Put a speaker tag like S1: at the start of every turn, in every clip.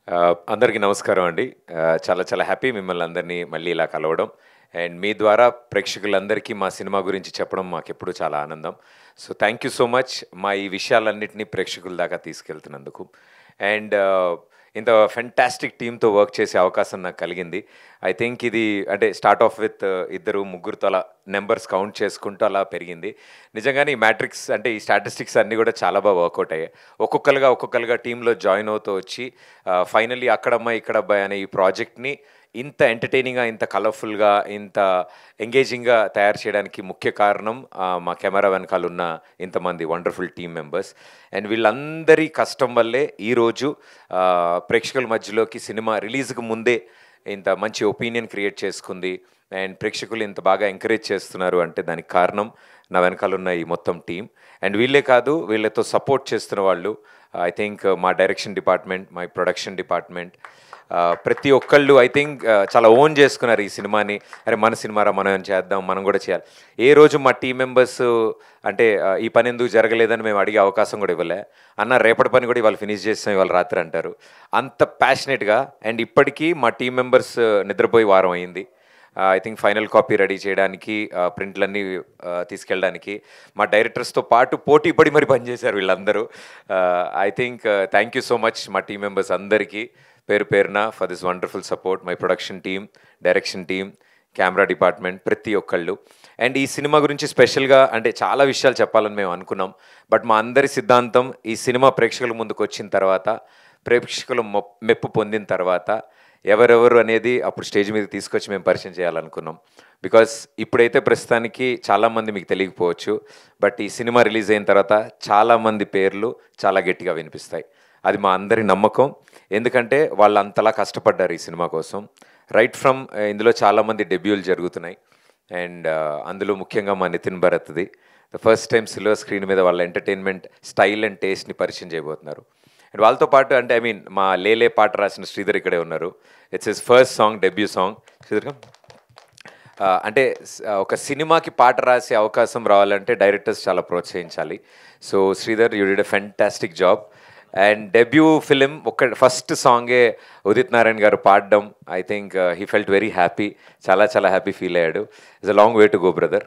S1: అందరికీ నమస్కారం అండి. చాలా చాలా హ్యాపీ మిమ్మల్ని అందరినీ మళ్ళీ ఇలా కలవడం. అండ్ మీ ద్వారా ప్రేక్షకులందరికీ మా సినిమా గురించి చెప్పడం మాకెప్పుడూ చాలా ఆనందం. So thank you so much మా ఈ విషయాలన్నిటిని ప్రేక్షకుల దాకా తీసుకెళ్తున్నందుకు. అండ్ ఇంత ఫెంటాస్టిక్ టీమ్‌తో వర్క్ చేసే అవకాశం నాకు కలిగింది. ఐ థింక్ ఇది అంటే స్టార్ట్ ఆఫ్ విత్ ఇద్దరు, ముగ్గురితో అలా నంబర్స్ కౌంట్ చేసుకుంటూ అలా పెరిగింది. నిజంగానే ఈ మ్యాట్రిక్స్ అంటే ఈ స్టాటిస్టిక్స్ అన్నీ కూడా చాలా బాగా వర్కౌట్ అయ్యాయి. ఒక్కొక్కలుగా టీంలో జాయిన్ అవుతూ వచ్చి ఫైనల్లీ అక్కడమ్మాయి ఇక్కడబ్బాయి అనే ఈ ప్రాజెక్ట్‌ని ఇంత ఎంటర్‌టైనింగ్‌గా, ఇంత కలర్‌ఫుల్‌గా, ఇంత ఎంగేజింగ్‌గా తయారు చేయడానికి ముఖ్య కారణం మా కెమెరా వెనకాలున్న ఇంతమంది వండర్‌ఫుల్ టీమ్ మెంబర్స్. అండ్ వీళ్ళందరి కష్టం వల్లే ఈరోజు ప్రేక్షకుల మధ్యలోకి సినిమా రిలీజ్‌కి ముందే ఇంత మంచి ఒపీనియన్ క్రియేట్ చేసుకుంది. అండ్ ప్రేక్షకులు ఇంత బాగా ఎంకరేజ్ చేస్తున్నారు అంటే దానికి కారణం నా వెనకాలన్న ఈ మొత్తం టీమ్. అండ్ వీళ్ళే కాదు, వీళ్ళతో సపోర్ట్ చేస్తున్న వాళ్ళు ఐ థింక్ మా direction department, my production department, ప్రతి ఒక్కళ్ళు ఐ థింక్ చాలా ఓన్ చేసుకున్నారు ఈ సినిమాని. అరే మన సినిమారా, మనం చేద్దాం, మనం కూడా చేయాలి. ఏ రోజు మా టీం మెంబర్స్ అంటే ఈ పని ఎందుకు జరగలేదని మేము అడిగే అవకాశం కూడా ఇవ్వలే. అన్న రేపటి పని కూడా ఇవాళ ఫినిష్ చేస్తాం ఇవాళ రాత్రి అంటారు. అంత ప్యాషనెట్గా. అండ్ ఇప్పటికీ మా టీం మెంబర్స్ నిద్రపోయి వారం అయింది. I think final copy ready చేయడానికి, ప్రింట్లన్నీ తీసుకెళ్ళడానికి మా డైరెక్టర్స్తో పాటు పోటీ పడి మరి పనిచేశారు వీళ్ళందరూ. I think thank you so much మా టీం మెంబర్స్ అందరికీ పేరు పేరున for this wonderful support. My production team, direction team, camera department, ప్రతి ఒక్కళ్ళు. అండ్ ఈ సినిమా గురించి స్పెషల్గా అంటే చాలా విషయాలు చెప్పాలని మేము అనుకున్నాం. బట్ మా అందరి సిద్ధాంతం ఈ సినిమా ప్రేక్షకుల ముందుకు వచ్చిన తర్వాత, ప్రేక్షకుల మెప్పు పొందిన తర్వాత ఎవరెవరు అనేది అప్పుడు స్టేజ్ మీద తీసుకొచ్చి మేము పరిచయం చేయాలనుకున్నాం. బికాస్ ఇప్పుడైతే ప్రస్తుతానికి చాలామంది మీకు తెలియకపోవచ్చు. బట్ ఈ సినిమా రిలీజ్ అయిన తర్వాత చాలామంది పేర్లు చాలా గట్టిగా వినిపిస్తాయి. అది మా అందరి నమ్మకం. ఎందుకంటే వాళ్ళు అంతలా కష్టపడ్డారు ఈ సినిమా కోసం. రైట్ ఫ్రమ్ ఇందులో చాలామంది డెబ్యూలు జరుగుతున్నాయి. అండ్ అందులో ముఖ్యంగా మా నితిన్ భరత్ది the first time silver screen మీద వాళ్ళ ఎంటర్టైన్మెంట్ స్టైల్ అండ్ టేస్ట్ని పరిచయం చేయబోతున్నారు. అండ్ వాళ్ళతో పాటు అంటే ఐ మీన్ మా లేలే పాట రాసిన శ్రీధర్ ఇక్కడే ఉన్నారు. It's his first song, debut song. Sridhar అంటే ఒక సినిమాకి పాట రాసే అవకాశం రావాలంటే డైరెక్టర్స్ చాలా ప్రోత్సహించాలి. So Sridhar, you did a fantastic job. And debut film ఒక ఫస్ట్ సాంగే ఉదిత్ నారాయణ్ గారు పాడడం, I think he felt very happy. చాలా చాలా హ్యాపీ ఫీల్ అయ్యాడు. It's a long way to go brother.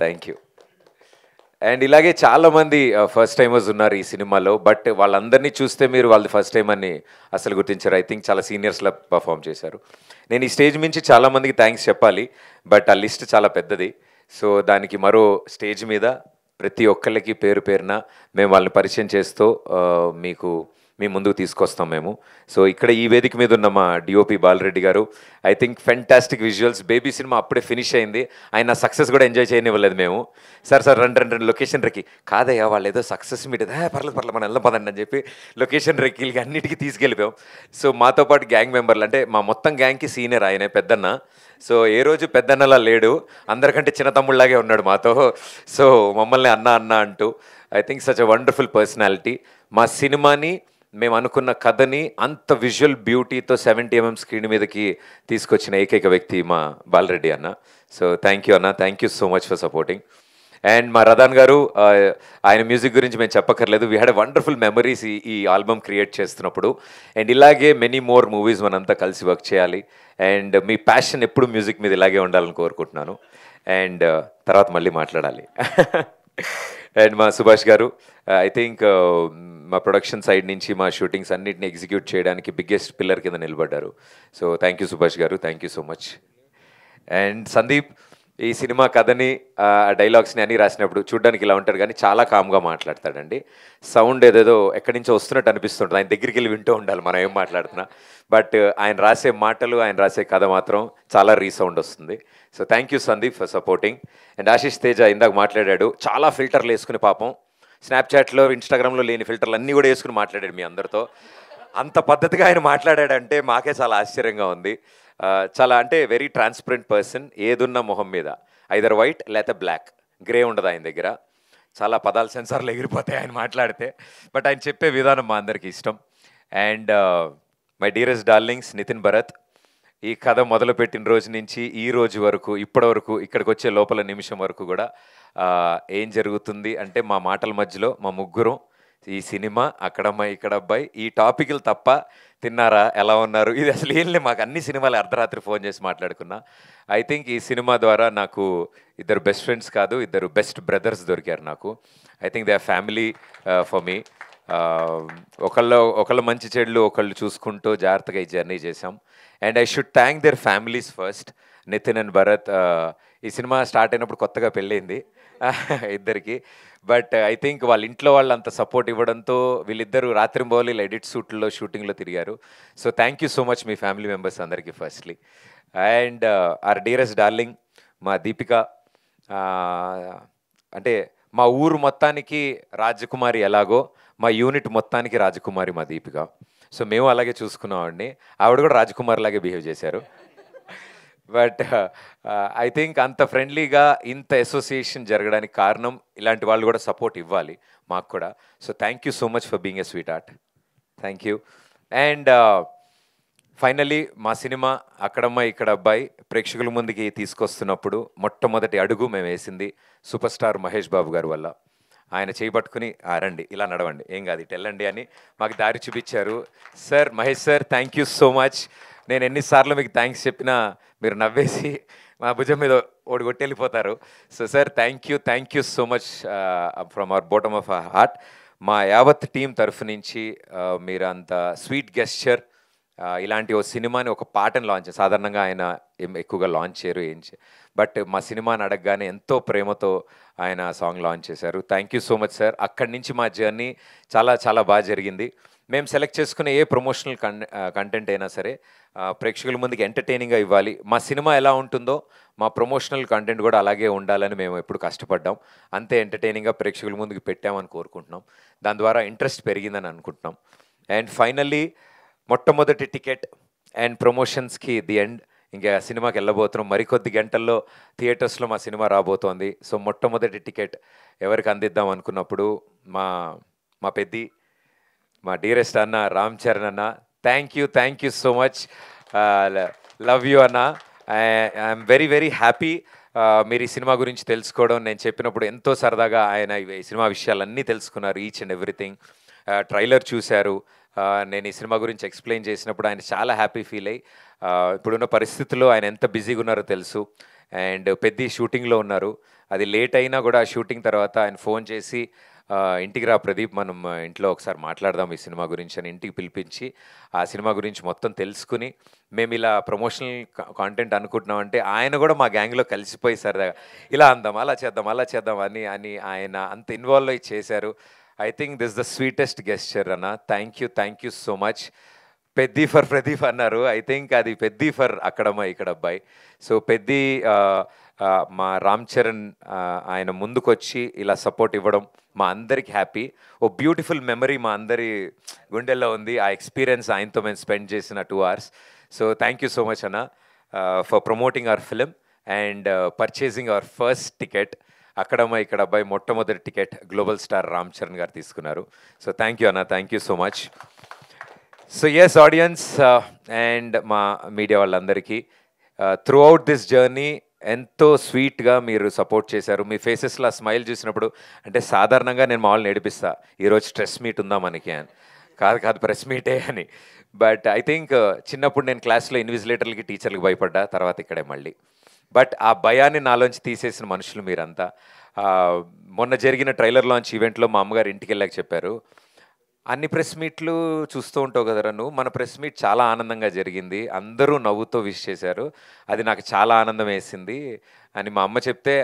S1: Thank you. And ఇలాగే చాలామంది ఫస్ట్ టైమర్స్ ఉన్నారు ఈ సినిమాలో. బట్ వాళ్ళందరినీ చూస్తే మీరు వాళ్ళది ఫస్ట్ టైం అని అసలు గుర్తించారు. ఐ థింక్ చాలా సీనియర్స్లా పర్ఫామ్ చేశారు. నేను ఈ స్టేజ్ మించి చాలామందికి థ్యాంక్స్ చెప్పాలి. బట్ ఆ లిస్ట్ చాలా పెద్దది. సో దానికి మరో స్టేజ్ మీద ప్రతి ఒక్కళ్ళకి పేరు పేరున మేము వాళ్ళని పరిచయం చేస్తూ మీకు మీ ముందుకు తీసుకొస్తాం మేము. సో ఇక్కడ ఈ వేదిక మీద ఉన్న మా డిఓపి బాలరెడ్డి గారు, I think fantastic visuals. Baby cinema అప్పుడే ఫినిష్ అయింది, ఆయన సక్సెస్ కూడా ఎంజాయ్ చేయనివ్వలేదు మేము. సార్ రండి లొకేషన్ రెక్కి. కాదయ్యా వాళ్ళు ఏదో సక్సెస్ మీట్, పర్లేదు మనం వెళ్ళం పదండి అని చెప్పి లొకేషన్ రెక్కిలకి అన్నిటికీ తీసుకెళ్ళిపోయాం. సో మాతో పాటు గ్యాంగ్ మెంబర్లు అంటే మా మొత్తం గ్యాంగ్కి సీనియర్ ఆయనే, పెద్దన్న. సో ఏ రోజు పెద్దన్నలా లేడు, అందరికంటే చిన్న తమ్ముళ్ళలాగే ఉన్నాడు మాతో. సో మమ్మల్ని అన్న అన్న అంటూ I think such a wonderful personality. మా సినిమాని మేము అనుకున్న కథని అంత విజువల్ బ్యూటీతో 70 mm స్క్రీన్ మీదకి తీసుకొచ్చిన ఏకైక వ్యక్తి మా బాలరెడ్డి అన్న. సో థ్యాంక్ యూ అన్న, thank you so much for supporting. And మా రదాన్ గారు, ఆయన మ్యూజిక్ గురించి మేము చెప్పక్కర్లేదు. We had a wonderful memories ఈ ఆల్బమ్ క్రియేట్ చేస్తున్నప్పుడు. అండ్ ఇలాగే మెనీ మోర్ మూవీస్ మనంతా కలిసి వర్క్ చేయాలి. అండ్ మీ ప్యాషన్ ఎప్పుడు మ్యూజిక్ మీద ఇలాగే ఉండాలని కోరుకుంటున్నాను. అండ్ తర్వాత మళ్ళీ మాట్లాడాలి. అండ్ మా సుభాష్ గారు, ఐ థింక్ మా ప్రొడక్షన్ సైడ్ నుంచి మా షూటింగ్స్ అన్నిటిని ఎగ్జిక్యూట్ చేయడానికి బిగ్గెస్ట్ పిల్లర్ కింద నిలబడ్డారు. సో థ్యాంక్ యూ సుభాష్ గారు, thank you so much. And Sandeep, ఈ సినిమా కథని డైలాగ్స్ని అన్నీ రాసినప్పుడు చూడ్డానికి ఇలా ఉంటాడు కానీ చాలా కామ్గా మాట్లాడతాడండి. సౌండ్ ఏదేదో ఎక్కడి నుంచో వస్తున్నట్టు అనిపిస్తుంటుంది. ఆయన దగ్గరికి వెళ్ళి వింటూ ఉండాలి మనం ఏం మాట్లాడుతున్నా. బట్ ఆయన రాసే మాటలు, ఆయన రాసే కథ మాత్రం చాలా రీసౌండ్ వస్తుంది. So thank you Sandeep for supporting. And Ashish Teja ఇందాక మాట్లాడాడు, చాలా ఫిల్టర్లు వేసుకుని పాపం స్నాప్చాట్లో, ఇన్స్టాగ్రామ్లో లేని ఫిల్టర్లు అన్నీ కూడా వేసుకుని మాట్లాడాడు మీ అందరితో. అంత పద్ధతిగా ఆయన మాట్లాడాడంటే మాకే చాలా ఆశ్చర్యంగా ఉంది. చాలా అంటే వెరీ ట్రాన్స్పరెంట్ పర్సన్. ఏదున్న మొహం మీద ఐదర్ వైట్ లేకపోతే బ్లాక్, గ్రే ఉండదు ఆయన దగ్గర. చాలా పదాల సెన్సార్లు ఎగిరిపోతాయి ఆయన మాట్లాడితే. బట్ ఆయన చెప్పే విధానం మా అందరికీ ఇష్టం. And my dearest darlings Nitin Bharat, ఈ కథ మొదలుపెట్టిన రోజు నుంచి ఈ రోజు వరకు ఇప్పటి వరకు ఇక్కడికి వచ్చే లోపల నిమిషం వరకు కూడా ఏం జరుగుతుంది అంటే మా మాటల మధ్యలో మా ముగ్గురం ఈ సినిమా, అక్కడమ్మాయి ఇక్కడ అబ్బాయి, ఈ టాపిక్లు తప్ప తిన్నారా, ఎలా ఉన్నారు, ఇది అసలు ఏం లేదు. మాకు అన్ని సినిమాలు అర్ధరాత్రి ఫోన్ చేసి మాట్లాడుకున్నా. ఐ థింక్ ఈ సినిమా ద్వారా నాకు ఇద్దరు బెస్ట్ ఫ్రెండ్స్ కాదు, ఇద్దరు బెస్ట్ బ్రదర్స్ దొరికారు నాకు. I think they are family for me. ఒకళ్ళు మంచి చెడులు ఒకళ్ళు చూసుకుంటూ జాగ్రత్తగా ఈ జర్నీ చేసాం. And I should thank their families first. Nitin and Bharat. ఈ సినిమా స్టార్ట్ అయినప్పుడు కొత్తగా పెళ్ళైంది ఇద్దరికి. బట్ ఐ థింక్ వాళ్ళ ఇంట్లో వాళ్ళు అంత సపోర్ట్ ఇవ్వడంతో వీళ్ళిద్దరూ రాత్రింబవళ్ళు ఇలా ఎడిట్ షూట్లో షూటింగ్లో తిరిగారు. So thank you so much మీ ఫ్యామిలీ మెంబర్స్ అందరికీ firstly. And our dearest darling మా దీపిక. అంటే మా ఊరు మొత్తానికి రాజకుమారి ఎలాగో మా యూనిట్ మొత్తానికి రాజకుమారి మా దీపిక. సో మేము అలాగే చూసుకున్నామండి. ఆవిడ కూడా రాజకుమారి లాగే బిహేవ్ చేశారు. బట్ ఐ థింక్ అంత ఫ్రెండ్లీగా ఇంత అసోసియేషన్ జరగడానికి కారణం ఇలాంటి వాళ్ళు కూడా సపోర్ట్ ఇవ్వాలి మాకు కూడా. So thank you so much for being a sweet art. Thank you. And finally మా సినిమా అక్కడమ్మాయి ఇక్కడ అబ్బాయి ప్రేక్షకుల ముందుకి తీసుకొస్తున్నప్పుడు మొట్టమొదటి అడుగు మేము వేసింది సూపర్ స్టార్ మహేష్ బాబు గారి వల్ల. ఆయన చేయబట్టుకుని రండి ఇలా నడవండి, ఏం కాదు ఇటు వెళ్ళండి అని మాకు దారి చూపించారు. Sir Mahesh sir thank you so much. నేను ఎన్నిసార్లు మీకు థ్యాంక్స్ చెప్పినా మీరు నవ్వేసి మా భుజం మీద ఓడి కొట్టి వెళ్ళిపోతారు. So sir thank you so much from our bottom of our heart. మా యావత్ టీం తరఫు నుంచి మీరు అంత స్వీట్ గెస్చర్, ఇలాంటి ఓ సినిమాని ఒక పాటను లాంచ్ సాధారణంగా ఆయన ఎక్కువగా లాంచ్ చేయరు బట్ మా సినిమాని అడగగానే ఎంతో ప్రేమతో ఆయన సాంగ్ లాంచ్ చేశారు. Thank you so much sir. అక్కడి నుంచి మా జర్నీ చాలా చాలా బాగా జరిగింది. మేము సెలెక్ట్ చేసుకునే ఏ ప్రమోషనల్ కంటెంట్ అయినా సరే ప్రేక్షకుల ముందుకి ఎంటర్టైనింగ్గా ఇవ్వాలి. మా సినిమా ఎలా ఉంటుందో మా ప్రమోషనల్ కంటెంట్ కూడా అలాగే ఉండాలని మేము ఎప్పుడు కష్టపడ్డాం. అంతే ఎంటర్టైనింగ్గా ప్రేక్షకుల ముందుకు పెట్టామని కోరుకుంటున్నాం. దాని ద్వారా ఇంట్రెస్ట్ పెరిగిందని అనుకుంటున్నాం. అండ్ ఫైనల్లీ మొట్టమొదటి టికెట్ అండ్ ప్రమోషన్స్కి ది ఎండ్. ఇంకా సినిమాకి వెళ్ళబోతున్నాం. మరికొద్ది గంటల్లో థియేటర్స్లో మా సినిమా రాబోతోంది. సో మొట్టమొదటి టికెట్ ఎవరికి అందిద్దాం అనుకున్నప్పుడు మా పెద్ది, మా డియరెస్ట్ అన్న రామ్ చరణ్ అన్న, thank you so much. Love you అన్న. ఐఎమ్ వెరీ వెరీ హ్యాపీ మీరు ఈ సినిమా గురించి తెలుసుకోవడం. నేను చెప్పినప్పుడు ఎంతో సరదాగా ఆయన ఈ సినిమా విషయాలన్నీ తెలుసుకున్నారు, ఈచ్ అండ్ ఎవ్రీథింగ్. ట్రైలర్ చూశారు. నేను ఈ సినిమా గురించి ఎక్స్ప్లెయిన్ చేసినప్పుడు ఆయన చాలా హ్యాపీ ఫీల్ అయ్యి ఇప్పుడున్న పరిస్థితుల్లో ఆయన ఎంత బిజీగా ఉన్నారో తెలుసు. అండ్ పెద్ద షూటింగ్లో ఉన్నారు. అది లేట్ అయినా కూడా షూటింగ్ తర్వాత ఆయన ఫోన్ చేసి ఇంటికి రా ప్రదీప్, మనం ఇంట్లో ఒకసారి మాట్లాడదాం ఈ సినిమా గురించి అని ఇంటికి పిలిపించి ఆ సినిమా గురించి మొత్తం తెలుసుకుని మేము ఇలా ప్రమోషనల్ కాంటెంట్ అనుకుంటున్నామంటే ఆయన కూడా మా గ్యాంగ్లో కలిసిపోయి సరదాగా ఇలా అందాం, అలా చేద్దాం అని ఆయన అంత ఇన్వాల్వ్ అయ్యి చేశారు. I think this the sweetest gesture అన్న. Thank you so much. Peddi for Pradeep అన్నారు. ఐ థింక్ అది పెద్ది ఫర్ అక్కడమ్మ ఇక్కడ అబ్బాయి. సో పెద్ది మా రామ్ చరణ్ ఆయన ముందుకొచ్చి ఇలా సపోర్ట్ ఇవ్వడం మా అందరికి హ్యాపీ. ఓ బ్యూటిఫుల్ మెమరీ మా అందరి గుండెల్లో ఉంది. ఆ ఎక్స్పీరియన్స్ ఆయనతో మేము స్పెండ్ చేసిన 2 hours. So thank you so much అన్న for promoting our film and purchasing our first ticket. అక్కడమ్మ ఇక్కడ అబ్బాయి మొట్టమొదటి ticket global star Ram Charan garu తీసుకున్నారు. సో థ్యాంక్ యూ అన్న, thank you so much. So yes audience and మా మీడియా వాళ్ళందరికీ త్రూ అవుట్ దిస్ జర్నీ ఎంతో స్వీట్గా మీరు సపోర్ట్ చేశారు. మీ ఫేసెస్లో స్మైల్ చూసినప్పుడు అంటే సాధారణంగా నేను మామూలు నేర్పిస్తా ఈరోజు స్ట్రెస్ మీట్ ఉందా మనకి అని, కాదు ప్రెస్ మీటే అని. బట్ ఐ థింక్ చిన్నప్పుడు నేను క్లాస్లో ఇన్విజిలేటర్లకి టీచర్లకి భయపడ్డా, తర్వాత ఇక్కడే మళ్ళీ. బట్ ఆ భయాన్ని నాలోంచి తీసేసిన మనుషులు మీరంతా. మొన్న జరిగిన ట్రైలర్ లాంచ్ ఈవెంట్లో మా అమ్మగారు ఇంటికి వెళ్ళాక చెప్పారు, అన్ని ప్రెస్ మీట్లు చూస్తూ ఉంటావు కదరా నువ్వు, మన ప్రెస్ మీట్ చాలా ఆనందంగా జరిగింది, అందరూ నవ్వుతో విష్ చేశారు, అది నాకు చాలా ఆనందం వేసింది అని మా అమ్మ చెప్తే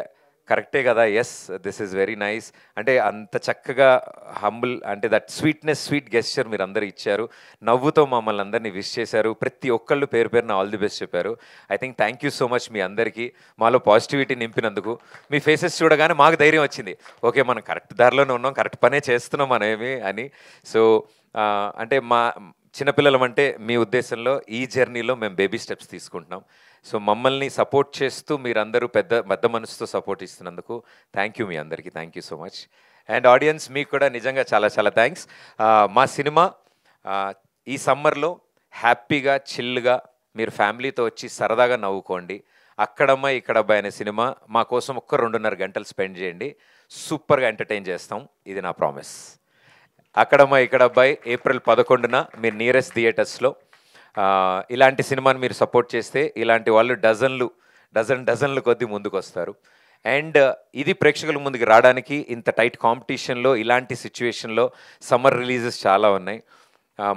S1: కరెక్టే కదా, yes this is very nice. అంటే అంత చక్కగా హంబుల్ అంటే దట్ స్వీట్ గెస్చర్ మీరు అందరూ ఇచ్చారు. నవ్వుతో మమ్మల్ని అందరినీ విష్ చేశారు. ప్రతి ఒక్కళ్ళు పేరు పేరున ఆల్ ది బెస్ట్ చెప్పారు. I think thank you so much మీ అందరికీ మాలో పాజిటివిటీ నింపినందుకు. మీ ఫేసెస్ చూడగానే మాకు ధైర్యం వచ్చింది, ఓకే మనం కరెక్ట్ దారిలోనే ఉన్నాం, కరెక్ట్ పనే చేస్తున్నాం మనమేమి అని. సో అంటే మా చిన్నపిల్లలం అంటే మీ ఉద్దేశంలో ఈ జర్నీలో మేము బేబీ స్టెప్స్ తీసుకుంటున్నాం. సో మమ్మల్ని సపోర్ట్ చేస్తూ మీరందరూ పెద్ద మనసుతో సపోర్ట్ ఇస్తున్నందుకు థ్యాంక్ యూ మీ అందరికీ, thank you so much. And audience మీకు కూడా నిజంగా చాలా చాలా థ్యాంక్స్. మా సినిమా ఈ సమ్మర్లో హ్యాపీగా చిల్గా మీరు ఫ్యామిలీతో వచ్చి సరదాగా నవ్వుకోండి. అక్కడమ్మ ఇక్కడ అబ్బాయి అనే సినిమా మా కోసం ఒక్క 2.5 గంటలు స్పెండ్ చేయండి, సూపర్గా ఎంటర్టైన్ చేస్తాం, ఇది నా ప్రామిస్. అక్కడమ్మ ఇక్కడ అబ్బాయి ఏప్రిల్ 11న మీరు నియరెస్ట్ థియేటర్స్లో ఇలాంటి సినిమాని మీరు సపోర్ట్ చేస్తే ఇలాంటి వాళ్ళు డజన్లు కొద్దీ ముందుకు వస్తారు. అండ్ ఇది ప్రేక్షకుల ముందుకు రావడానికి ఇంత టైట్ కాంపిటీషన్లో ఇలాంటి సిచ్యువేషన్లో సమ్మర్ రిలీజెస్ చాలా ఉన్నాయి.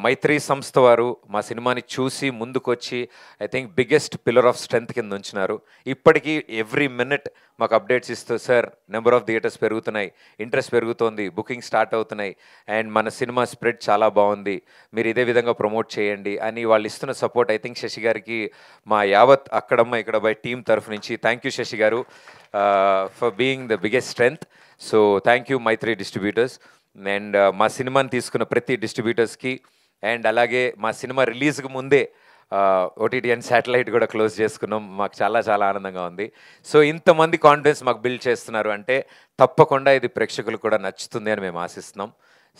S1: మైత్రి సంస్థ వారు మా సినిమాని చూసి ముందుకొచ్చి I think biggest pillar of strength కింద ఉంచినారు. ఇప్పటికీ ఎవ్రీ మినిట్ మాకు అప్డేట్స్ ఇస్తూ సార్ నెంబర్ ఆఫ్ థియేటర్స్ పెరుగుతున్నాయి, ఇంట్రెస్ట్ పెరుగుతోంది, బుకింగ్ స్టార్ట్ అవుతున్నాయి, అండ్ మన సినిమా స్ప్రెడ్ చాలా బాగుంది, మీరు ఇదే విధంగా ప్రమోట్ చేయండి అని వాళ్ళు ఇస్తున్న సపోర్ట్ ఐ థింక్ శశి గారికి మా యావత్ అక్కడమ్మ ఇక్కడ బై టీం తరఫు నుంచి thank you Shashi garu for being the biggest strength. So thank you Mythri distributors and మా సినిమాని తీసుకున్న ప్రతి డిస్ట్రిబ్యూటర్స్కి అండ్ అలాగే మా సినిమా రిలీజ్కి ముందే ఓటీటీ అండ్ శాటిలైట్ కూడా క్లోజ్ చేసుకున్నాం. మాకు చాలా చాలా ఆనందంగా ఉంది. సో ఇంతమంది కాన్ఫిడెన్స్ మాకు బిల్డ్ చేస్తున్నారు అంటే తప్పకుండా ఇది ప్రేక్షకులకు కూడా నచ్చుతుంది అని మేము ఆశిస్తున్నాం.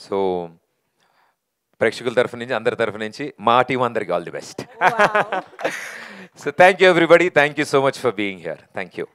S1: సో ప్రేక్షకుల తరఫు నుంచి అందరి తరఫు నుంచి మా టీం అందరికి all the best. So thank you everybody, thank you so much for being here. Thank you.